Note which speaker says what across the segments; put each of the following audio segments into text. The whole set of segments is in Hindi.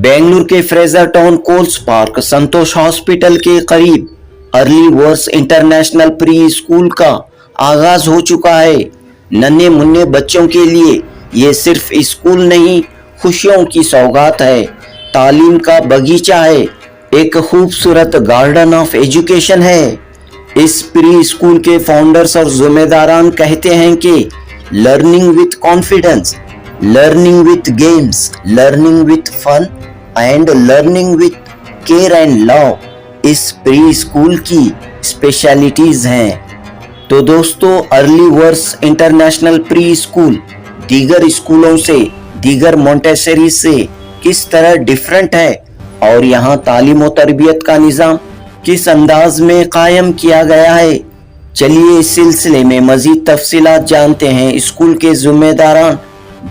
Speaker 1: बेंगलुरु के फ्रेजर टाउन कोल्स पार्क संतोष हॉस्पिटल के करीब early verse international pre school का आगाज हो चुका है। नन्हे मुन्ने बच्चों के लिए ये सिर्फ स्कूल नहीं, खुशियों की सौगात है, तालीम का बगीचा है, एक खूबसूरत गार्डन ऑफ एजुकेशन है। इस प्री स्कूल के फाउंडर्स और जिम्मेदारान कहते हैं कि learning with confidence, learning with games, learning with fun and learning with care and love इस प्री स्कूल की स्पेशलिटीज हैं। तो दोस्तों, early verse international pre school दीगर स्कूलों से, दीगर मोंटेसरी से किस तरह डिफरेंट है और यहाँ तालीम और तरबियत का निज़ाम किस अंदाज में कायम किया गया है, चलिए इस सिलसिले में मजीद तफसीलात जानते हैं स्कूल के जिम्मेदारान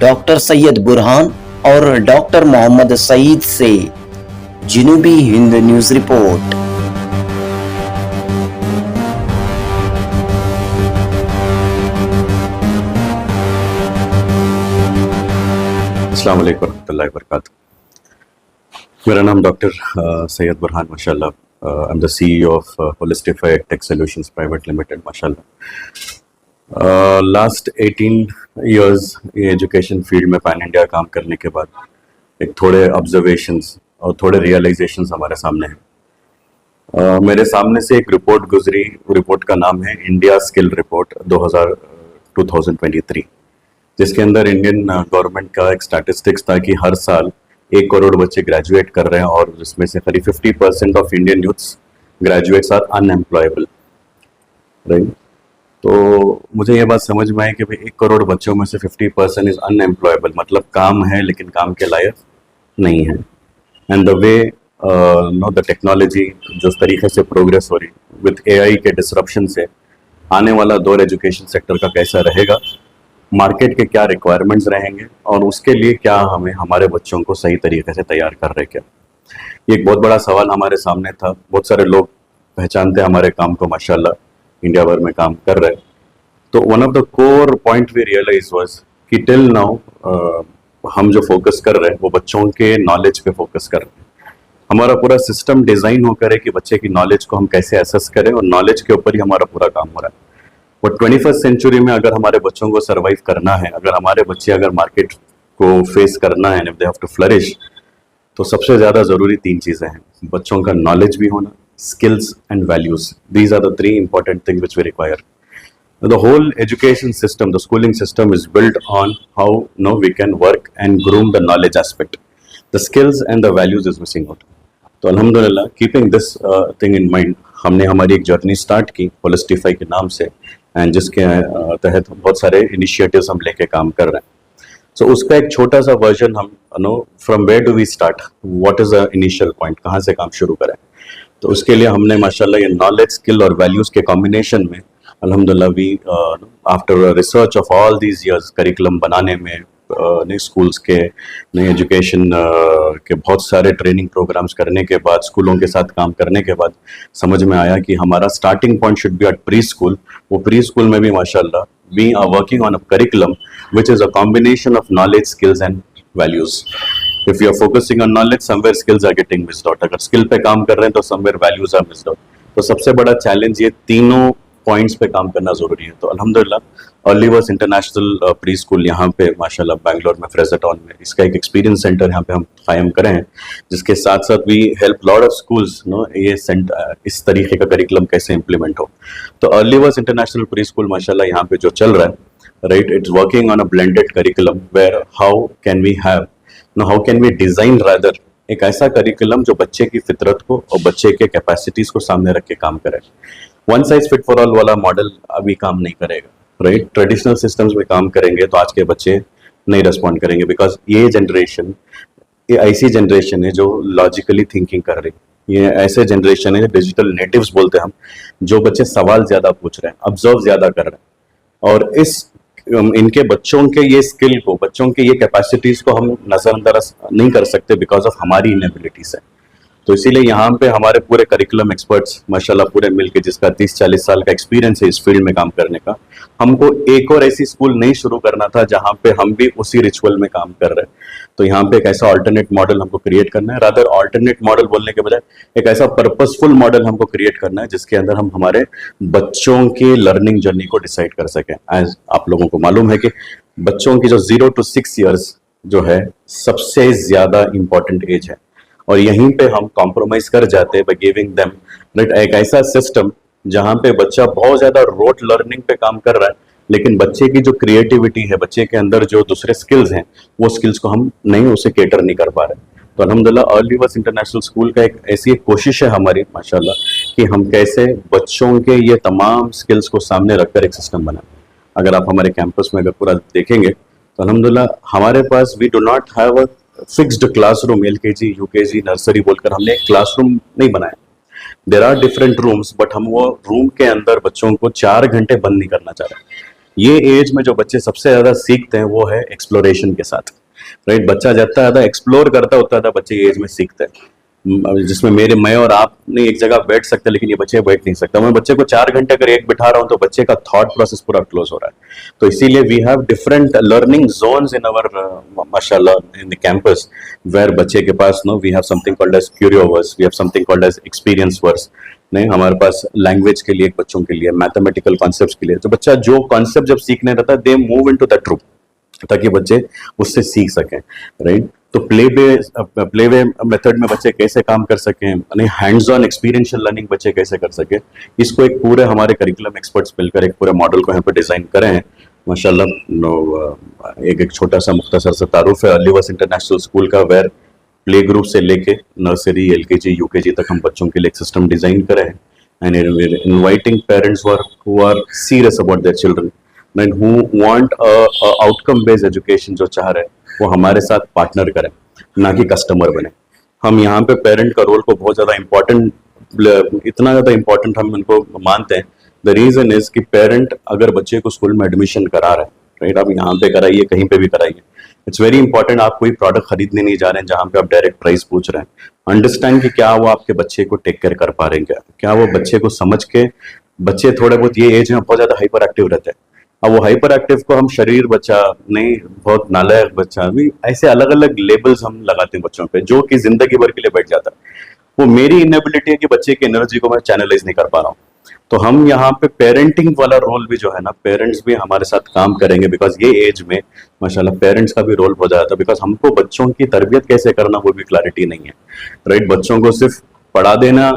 Speaker 1: डॉक्टर सैयद बुरहान और डॉक्टर मोहम्मद सईद से। जनूबी हिंद न्यूज रिपोर्ट।
Speaker 2: अस्सलाम वालेकुम रहमतुल्लाहि व बरकातहू। मेरा नाम डॉक्टर सैयद बुरहान माशाल्लाह। I am the CEO of Holistify tech solutions private limited माशाल्लाह। लास्ट 18 इयर्स ये एजुकेशन फील्ड में पैन इंडिया काम करने के बाद एक थोड़े ऑब्जर्वेशंस और थोड़े रियलाइजेशंस हमारे सामने हैं। मेरे सामने से एक रिपोर्ट गुजरी, रिपोर्ट का नाम है इंडिया स्किल रिपोर्ट 2023, जिसके अंदर इंडियन गवर्नमेंट का एक स्टैटिस्टिक्स था कि हर साल 1 करोड़ बच्चे ग्रेजुएट कर रहे हैं और जिसमें से करीब 50% of Indian youths graduates are unemployable, right. तो मुझे ये बात समझ में आई कि भाई 1 करोड़ बच्चों में से 50% इज अनएम्प्लॉयबल, मतलब काम है लेकिन काम के लायक नहीं है। And the way the technology जिस तरीके से प्रोग्रेस हो रही विथ AI के डिसरप्शन से आने वाला दौर एजुकेशन सेक्टर का कैसा रहेगा, मार्केट के क्या रिक्वायरमेंट्स रहेंगे और उसके लिए क्या हमें हमारे बच्चों को सही तरीके से तैयार कर रहे क्या, ये एक बहुत बड़ा सवाल हमारे सामने था। बहुत सारे लोग पहचानते हैं हमारे काम को माशाल्लाह, इंडिया भर में काम कर रहे हैं। तो one of the core point we realise was कि टिल नाउ हम जो फोकस कर रहे हैं वो बच्चों के नॉलेज पे फोकस कर रहे हैं। हमारा पूरा सिस्टम डिज़ाइन होकर है कि बच्चे की नॉलेज को हम कैसे एसेस करें और नॉलेज के ऊपर ही हमारा पूरा काम हो रहा है। बट 21st सेंचुरी में अगर हमारे बच्चों को सर्वाइव करना है, अगर हमारे बच्चे अगर मार्केट को फेस करना है, if they have to flourish, तो सबसे ज़्यादा ज़रूरी 3 चीज़ें हैं। बच्चों का नॉलेज भी होना, skills and values. These are the 3 important things which we require. The whole education system, the schooling system is built on how we can work and groom the knowledge aspect. The skills and the values is missing out. तो अल्हम्दुलिल्लाह, keeping this thing in mind, हमने हमारी एक जर्नी स्टार्ट की होलिस्टिफाई के नाम से, एंड जिसके तहत बहुत सारे इनिशिएटिव्स हम लेके काम कर रहे हैं। सो उसका एक छोटा सा वर्जन हम from where do we start, what is the initial point, कहाँ से काम शुरू करें। तो उसके लिए हमने माशाल्लाह ये नॉलेज, स्किल और वैल्यूज़ के कॉम्बिनेशन में अल्हम्दुलिल्लाह we after research of all these years curriculum बनाने में, नए स्कूल्स के, नए एजुकेशन के बहुत सारे ट्रेनिंग प्रोग्राम्स करने के बाद, स्कूलों के साथ काम करने के बाद समझ में आया कि हमारा starting point should be at pre school. वो प्री स्कूल में भी माशाल्लाह we are working on a curriculum which is a combination of knowledge, skills and values. If you are focusing on knowledge, somewhere skills are getting missed out. अगर स्किल पे काम कर रहे हैं तो somewhere values are missed out. तो सबसे बड़ा चैलेंज ये तीनों पॉइंट्स पे काम करना जरूरी है। तो अल्हम्दुलिल्लाह early verse international pre school यहाँ पे माशाल्लाह बेंगलोर में फ्रेजर टाउन में इसका एक एक्सपीरियंस सेंटर यहाँ पे हम कायम करें हैं, जिसके साथ साथ भी हेल्प लॉट ऑफ स्कूल्स ये इस तरीके का करिकुलम कैसे इम्प्लीमेंट हो। तो early verse international pre school माशाल्लाह यहाँ पे जो चल रहा है, right, it's working on a blended curriculum where how can we have how can we design rather एक ऐसा करिकुलम जो बच्चे की फितरत को और बच्चे के कैपेसिटीज को सामने रख के काम करे। One size fit for all वाला मॉडल अभी काम नहीं करेगा, राइट। ट्रेडिशनल सिस्टम्स में काम करेंगे तो आज के बच्चे नहीं रिस्पॉन्ड करेंगे, बिकॉज ये जनरेशन ये ऐसी जनरेशन है जो लॉजिकली थिंकिंग कर रही है। ये ऐसे जनरेशन है, डिजिटल नेटिव्स बोलते हैं हम, जो बच्चे सवाल ज्यादा पूछ रहे हैं, ऑब्जर्व ज्यादा कर रहे हैं, और इनके बच्चों के ये स्किल को, बच्चों के ये कैपेसिटीज को हम नजरअंदाज नहीं कर सकते बिकॉज ऑफ हमारी इनएबिलिटीज है। तो इसीलिए यहाँ पे हमारे पूरे करिकुलम एक्सपर्ट्स माशाल्लाह पूरे मिलके, जिसका 30-40 साल का एक्सपीरियंस है इस फील्ड में काम करने का, हमको एक और ऐसी स्कूल नहीं शुरू करना था जहाँ पे हम भी उसी रिचुअल में काम कर रहे हैं। तो यहाँ पे एक ऐसा ऑल्टरनेट मॉडल हमको क्रिएट करना है, रादर ऑल्टरनेट मॉडल बोलने के बजाय एक ऐसा पर्पसफुल मॉडल हमको क्रिएट करना है जिसके अंदर हम हमारे बच्चों की लर्निंग जर्नी को डिसाइड कर सकें। एज आप लोगों को मालूम है कि बच्चों की जो 0 to 6 ईयर्स जो है सबसे ज्यादा इंपॉर्टेंट एज है, और यहीं पे हम कॉम्प्रोमाइज कर जाते हैं बाय गिविंग देम एक ऐसा सिस्टम जहां पे बच्चा बहुत ज्यादा रोट लर्निंग पे काम कर रहा है, लेकिन बच्चे की जो क्रिएटिविटी है, बच्चे के अंदर जो दूसरे स्किल्स हैं, वो स्किल्स को हम नहीं उसे केटर नहीं कर पा रहे। तो अल्हम्दुलिल्लाह अर्ली वर्स इंटरनेशनल स्कूल का एक ऐसी एक कोशिश है हमारी माशाल्लाह कि हम कैसे बच्चों के ये तमाम स्किल्स को सामने रखकर एक सिस्टम बनाएं। अगर आप हमारे कैंपस में अगर पूरा देखेंगे तो अल्हम्दुलिल्लाह हमारे पास we do not have a fixed classroom, LKG UKG nursery बोलकर हमने एक क्लासरूम नहीं बनाया। There are different rooms, but हम वो रूम के अंदर बच्चों को 4 घंटे बंद नहीं करना चाह रहे। ये एज में जो बच्चे सबसे ज्यादा सीखते हैं वो है एक्सप्लोरेशन के साथ, राइट। बच्चा जितना ज्यादा एक्सप्लोर करता है उतना ज्यादा बच्चे ये एज में सीखते हैं, जिसमें मैं और आप नहीं एक जगह बैठ सकते, लेकिन ये बच्चे बैठ नहीं सकते। मैं बच्चे को 4 घंटे अगर एक बिठा रहा हूँ तो बच्चे का थॉट प्रोसेस पूरा क्लोज हो रहा है। तो इसीलिए we have different learning zones in our माशाल्लाह इन द कैंपस, वेयर बच्चे के पास we have something called as Curioverse, we have something called as experience verse. नहीं, हमारे पास लैंग्वेज के लिए बच्चों के लिए, मैथमेटिकल कॉन्सेप्ट्स के लिए, तो बच्चा जो कॉन्सेप्ट जब सीखने रहता है they move into that room ताकि बच्चे उससे सीख सकें, राइट। तो प्ले वे मेथड में बच्चे कैसे काम कर सकें, यानी हैंड्स ऑन एक्सपीरियंशियल लर्निंग बच्चे कैसे कर सके, इसको एक पूरे हमारे करिकुलम एक्सपर्ट्स मिलकर एक पूरे मॉडल को यहाँ पे डिजाइन करे हैं माशाल्लाह। एक छोटा सा मुख्तसर सा तारुफ है अर्ली वर्स इंटरनेशनल स्कूल का, वेयर प्ले ग्रुप से लेके नर्सरी LKG UKG तक हम बच्चों के लिए एक सिस्टम डिजाइन करे हैं, and inviting parents who are serious about their children and who want a outcome based education, जो चाह रहे हैं वो हमारे साथ पार्टनर करें, ना कि कस्टमर बने। हम यहाँ पे पेरेंट का रोल को बहुत ज्यादा इंपॉर्टेंट, इतना ज्यादा इंपॉर्टेंट हम इनको मानते हैं। द रीजन इज कि पेरेंट अगर बच्चे को स्कूल में एडमिशन करा रहे हैं, राइट, आप यहाँ पे कराइए कहीं पे भी कराइए, इट्स वेरी इंपॉर्टेंट। आप कोई प्रोडक्ट खरीदने नहीं जा रहे हैं जहाँ पे आप डायरेक्ट प्राइस पूछ रहे हैं। अंडरस्टैंड कि क्या वो आपके बच्चे को टेक केयर कर पा रहे हैं, क्या वो बच्चे को समझ के, बच्चे थोड़े बहुत ये एज में बहुत ज्यादा हाइपर एक्टिव रहते हैं। अब वो हाइपर एक्टिव को हम शरीर बच्चा नहीं, बहुत नालायक बच्चा, भी ऐसे अलग अलग लेबल्स हम लगाते हैं बच्चों पे, जो कि जिंदगी भर के लिए बैठ जाता है। वो मेरी इनएबिलिटी है कि बच्चे की एनर्जी को मैं चैनलाइज नहीं कर पा रहा हूँ। तो हम यहाँ पे पेरेंटिंग वाला रोल भी जो है ना, पेरेंट्स भी हमारे साथ काम करेंगे, बिकॉज ये एज में माशाल्लाह पेरेंट्स का भी रोल हो जाता है, बिकॉज हमको बच्चों की तरबियत कैसे करना वो भी क्लैरिटी नहीं है, राइट। बच्चों को सिर्फ पढ़ा देना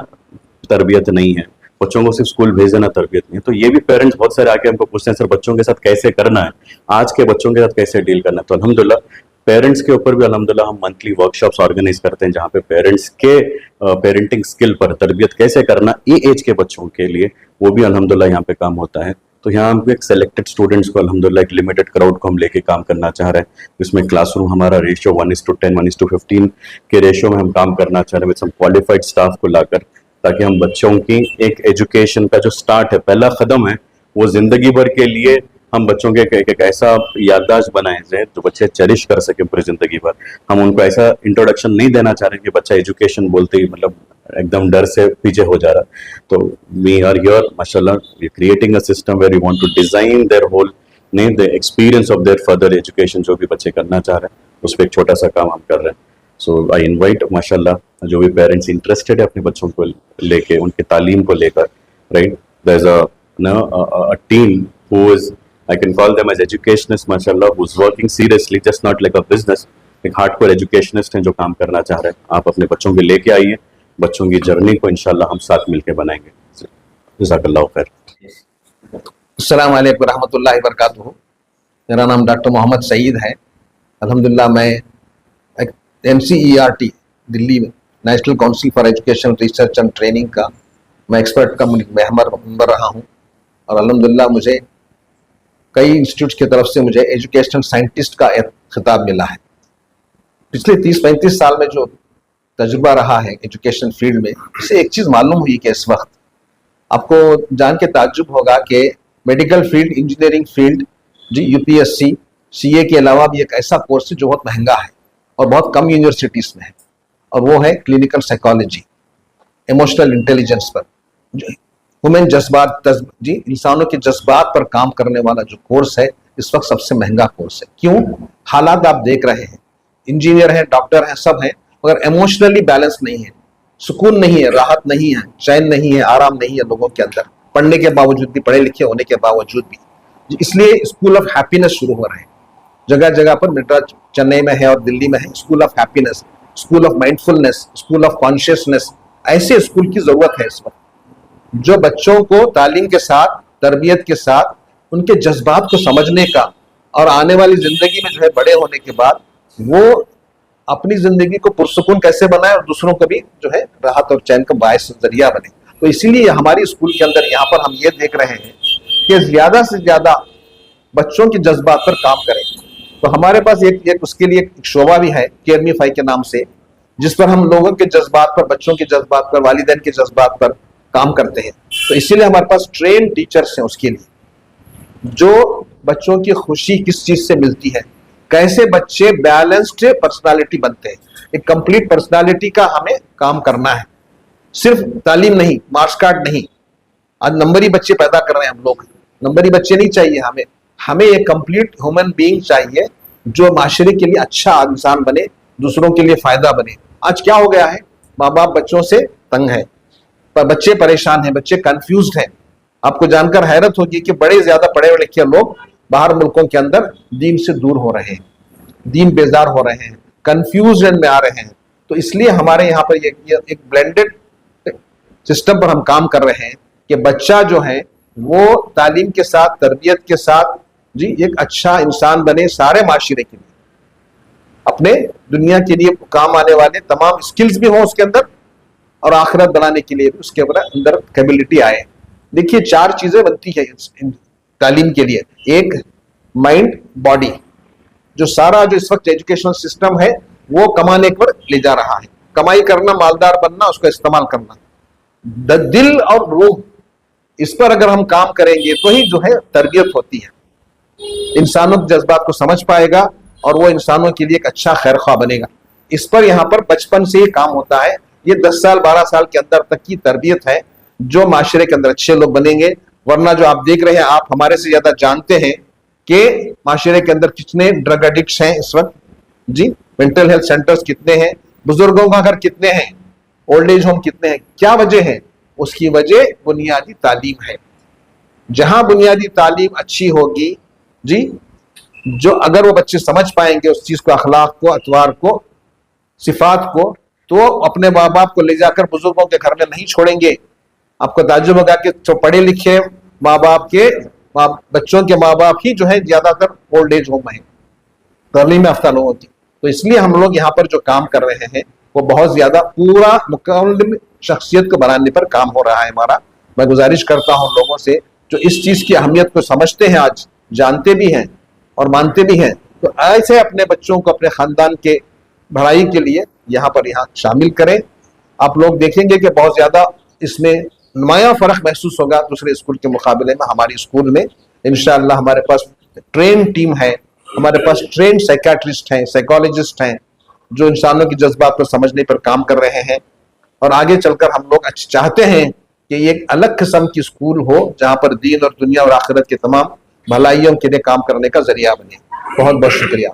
Speaker 2: तरबियत नहीं है, बच्चों को सिर्फ स्कूल भेज देना तरबियत नहीं है। तो ये भी पेरेंट्स बहुत सारे आके हमको पूछते हैं, सर बच्चों के साथ कैसे करना है, आज के बच्चों के साथ कैसे डील करना है। तो अल्हम्दुलिल्लाह पेरेंट्स के ऊपर भी अल्हम्दुलिल्लाह हम मंथली वर्कशॉप्स ऑर्गेनाइज करते हैं, जहाँ पे पेरेंट्स के पेरेंटिंग स्किल पर, तरबियत कैसे करना ये एज के बच्चों के लिए, वो भी अल्हम्दुलिल्लाह यहाँ पे काम होता है। तो यहाँ हम एक सेलेक्टेड स्टूडेंट्स को अल्हम्दुलिल्लाह एक लिमिटेड क्राउड को हम लेके काम करना चाह रहे हैं, जिसमें क्लासरूम हमारा रेशियो 1:10 1:15 के रेशियो में हम काम करना चाह रहे हैं, विद सम क्वालिफाइड स्टाफ को लाकर, ताकि हम बच्चों की एक एजुकेशन का जो स्टार्ट है, पहला कदम है, वो जिंदगी भर के लिए हम बच्चों के एक ऐसा याददाश्त बनाए जाए जो बच्चे चेरिश कर सके पूरी जिंदगी भर। हम उनको ऐसा इंट्रोडक्शन नहीं देना चाह रहे कि बच्चा एजुकेशन बोलते ही मतलब एकदम डर से पीछे हो जा रहा है। तो वी आर हियर माशाल्लाह, we are creating a system where we want to design their whole the experience of their further education, जो भी बच्चे करना चाह रहे हैं उस पर एक छोटा सा काम हम कर रहे हैं। सो आई इनवाइट माशाल्लाह जो भी पेरेंट्स इंटरेस्टेड है अपने बच्चों को लेके, उनकी तालीम को लेकर, right, there is a team who is, I can call them as educationists mashallah, who's working seriously, just not like a business, एक हार्डकोर एजुकेशनिस्ट हैं जो काम करना चाह रहे हैं। आप अपने बच्चों को लेके आइए, बच्चों की जर्नी को इंशाल्लाह हम साथ मिलकर बनाएंगे। जज़ाकल्लाहु खैर।
Speaker 3: अस्सलाम वालेकुम रहमतुल्लाहि व बरकातुहू। मेरा नाम डॉक्टर मोहम्मद सईद है। अल्हम्दुलिल्लाह मैं NCERT दिल्ली में national council for education research and training का मैं एक्सपर्ट का मेंबर रहा हूँ, और अल्हम्दुलिल्लाह मुझे कई इंस्टीट्यूट की तरफ से मुझे एजुकेशनल साइंटिस्ट का एक खिताब मिला है। पिछले 30-35 साल में जो तजुर्बा रहा है एजुकेशन फील्ड में, इससे एक चीज़ मालूम हुई कि इस वक्त आपको जान के ताज्जुब होगा कि मेडिकल फील्ड, इंजीनियरिंग फील्ड जी, UPSC CA के अलावा भी एक ऐसा कोर्स है जो बहुत महंगा है और बहुत कम यूनिवर्सिटीज़ में है, और वो है क्लिनिकल साइकोलॉजी, इमोशनल इंटेलिजेंस पर, ह्यूमन जज्बात जी, इंसानों के जज्बात पर काम करने वाला जो कोर्स है, इस वक्त सबसे महंगा कोर्स है। क्यों? हालात आप देख रहे हैं इंजीनियर हैं, डॉक्टर हैं, सब हैं, मगर इमोशनली बैलेंस नहीं है, सुकून नहीं है, राहत नहीं है, चैन नहीं है, आराम नहीं है लोगों के अंदर, पढ़ने के बावजूद भी, पढ़े लिखे होने के बावजूद भी। इसलिए स्कूल ऑफ हैप्पीनेस शुरू हो रहे हैं जगह जगह पर। मद्रास, चेन्नई में है और दिल्ली में है school of happiness, school of mindfulness, school of consciousness. ऐसे स्कूल की जरूरत है इस वक्त, जो बच्चों को तालीम के साथ, तरबियत के साथ उनके जज्बात को समझने का, और आने वाली जिंदगी में जो है बड़े होने के बाद वो अपनी जिंदगी को पुरसुकून कैसे बनाए और दूसरों को भी जो है राहत और चैन का बायस जरिया बने। तो इसीलिए हमारी स्कूल के अंदर यहाँ पर हम ये देख रहे हैं कि ज्यादा से ज्यादा बच्चों के जज्बात पर काम करें। तो हमारे पास एक उसके लिए एक शोबा भी है केयरमीफाई के नाम से, जिस पर हम लोगों के जज्बात पर, बच्चों के जज्बात पर, वालिदैन के जज्बात पर काम करते हैं। तो इसीलिए हमारे पास ट्रेन टीचर्स हैं उसके लिए, जो बच्चों की खुशी किस चीज से मिलती है, कैसे बच्चे बैलेंस्ड पर्सनालिटी बनते हैं। एक कंप्लीट पर्सनालिटी का हमें काम करना है, सिर्फ तालीम नहीं, मार्क्स कार्ड नहीं। आज नंबरी बच्चे पैदा कर रहे हैं हम लोग, नंबरी बच्चे नहीं चाहिए हमें। हमें एक कंप्लीट ह्यूमन बीइंग चाहिए जो माशरे के लिए अच्छा इंसान बने, दूसरों के लिए फायदा बने। आज क्या हो गया है, माँ बाप बच्चों से तंग है, पर बच्चे परेशान हैं, बच्चे कंफ्यूज्ड हैं। आपको जानकर हैरत होगी कि बड़े ज्यादा पढ़े लिखे लोग बाहर मुल्कों के अंदर दीन से दूर हो रहे हैं, दीन बेजार हो रहे हैं, कंफ्यूजन में आ रहे हैं। तो इसलिए हमारे यहाँ पर ये एक ब्लेंडेड सिस्टम पर हम काम कर रहे हैं कि बच्चा जो है वो तालीम के साथ, तरबियत के साथ जी एक अच्छा इंसान बने, सारे माशरे के लिए, अपने दुनिया के लिए काम आने वाले तमाम स्किल्स भी हो उसके अंदर, और आखिरत बनाने के लिए भी उसके अंदर कैपेबिलिटी आए। देखिए 4 चीजें बनती है तालीम के लिए। एक माइंड, बॉडी, जो सारा जो इस वक्त एजुकेशनल सिस्टम है वो कमाने पर ले जा रहा है, कमाई करना, मालदार बनना, उसका इस्तेमाल करना। दिल और रूह, इस पर अगर हम काम करेंगे तो ही जो है तरबियत होती है, इंसानों के जज्बात को समझ पाएगा और वो इंसानों के लिए एक अच्छा खैर ख्वाह बनेगा। इस पर यहाँ पर बचपन से ही काम होता है। ये 10 साल 12 साल के अंदर तक की तरबियत है जो माशरे के अंदर अच्छे लोग बनेंगे। वरना जो आप देख रहे हैं, आप हमारे से ज्यादा जानते हैं कि माशरे के अंदर कितने ड्रग एडिक्ट्स हैं इस वक्त जी, मेंटल हेल्थ सेंटर्स कितने हैं, बुजुर्गों का घर कितने हैं, ओल्ड एज होम कितने हैं। क्या वजह है? उसकी वजह बुनियादी तालीम है। जहां बुनियादी तालीम अच्छी होगी जी, जो अगर वो बच्चे समझ पाएंगे उस चीज को, अखलाक को, अतवार को, सिफात को, तो अपने माँ बाप को ले जाकर बुजुर्गों के घर में नहीं छोड़ेंगे। आपको ताज्जुब होगा कि जो पढ़े लिखे माँ बाप के बच्चों के माँ बाप ही जो है ज्यादातर ओल्ड एज होम है, तालीम याफ्ता लोगों की। तो इसलिए हम लोग यहाँ पर जो काम कर रहे हैं वो बहुत ज्यादा पूरा मुकम्मल शख्सियत को बनाने पर काम हो रहा है हमारा। मैं गुजारिश करता हूँ लोगों से जो इस चीज की अहमियत को समझते हैं, आज जानते भी हैं और मानते भी हैं, तो ऐसे अपने बच्चों को अपने खानदान के भलाई के लिए यहाँ शामिल करें। आप लोग देखेंगे कि बहुत ज्यादा इसमें नुमाया फर्क महसूस होगा दूसरे स्कूल के मुकाबले में। हमारी स्कूल में इंशाअल्लाह हमारे पास ट्रेन टीम है, हमारे पास ट्रेन साइकियाट्रिस्ट हैं, साइकोलॉजिस्ट हैं, जो इंसानों की जज्बात को समझने पर काम कर रहे हैं। और आगे चलकर हम लोग चाहते हैं कि ये एक अलग किस्म की स्कूल हो जहाँ पर दीन और दुनिया और आखिरत के तमाम भलाइयों के लिए काम करने का जरिया बने। बहुत बहुत शुक्रिया।